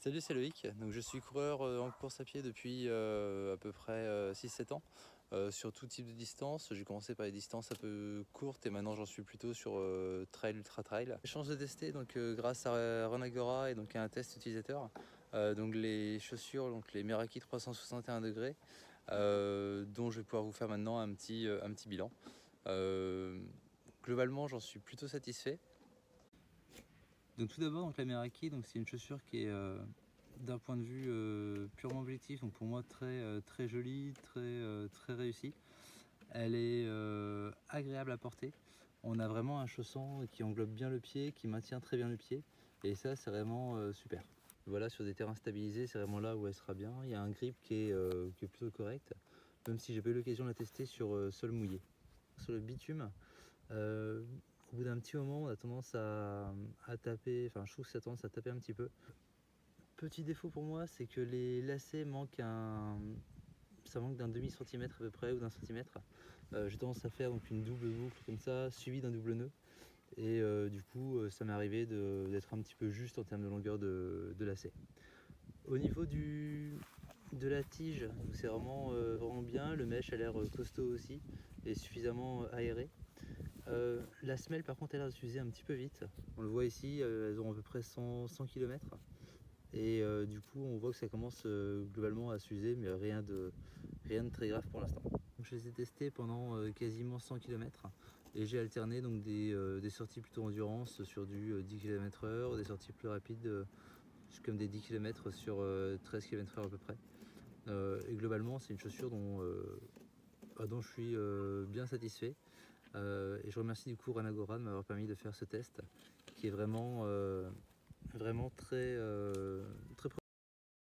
Salut, c'est Loïc. Donc, je suis coureur en course à pied depuis à peu près 6-7 ans, sur tout type de distance. J'ai commencé par des distances un peu courtes et maintenant j'en suis plutôt sur trail, ultra trail. J'ai chance de tester donc, grâce à Runagora et donc à un test utilisateur. Donc les chaussures, donc les Meraki 361 degrés, dont je vais pouvoir vous faire maintenant un petit bilan. Globalement, j'en suis plutôt satisfait. Donc tout d'abord, la Meraki, c'est une chaussure qui est d'un point de vue purement objectif, donc pour moi très jolie, très réussie. Elle est agréable à porter. On a vraiment un chausson qui englobe bien le pied, qui maintient très bien le pied, et ça c'est vraiment super. Voilà, sur des terrains stabilisés, c'est vraiment là où elle sera bien. Il y a un grip qui est plutôt correct, même si j'ai pas eu l'occasion de la tester sur sol mouillé. Sur le bitume, au bout d'un petit moment, on a tendance à taper, enfin je trouve que ça a tendance à taper un petit peu. Petit défaut pour moi, c'est que les lacets ça manque d'un demi-centimètre à peu près, ou d'un centimètre. J'ai tendance à faire donc une double boucle comme ça, suivie d'un double nœud. Et du coup, ça m'est arrivé d'être un petit peu juste en termes de longueur de lacet. Au niveau de la tige, c'est vraiment bien. Le mesh a l'air costaud aussi et suffisamment aéré. La semelle par contre elle a l'air de s'user un petit peu vite. On le voit ici, elles ont à peu près 100 km. Et du coup on voit que ça commence globalement à s'user, mais rien de très grave pour l'instant. Je les ai testés pendant quasiment 100 km et j'ai alterné donc des sorties plutôt endurance sur du 10 km/h, des sorties plus rapides comme des 10 km sur 13 km/h à peu près. Et globalement c'est une chaussure dont je suis bien satisfait. Et je remercie du coup Runagora de m'avoir permis de faire ce test qui est vraiment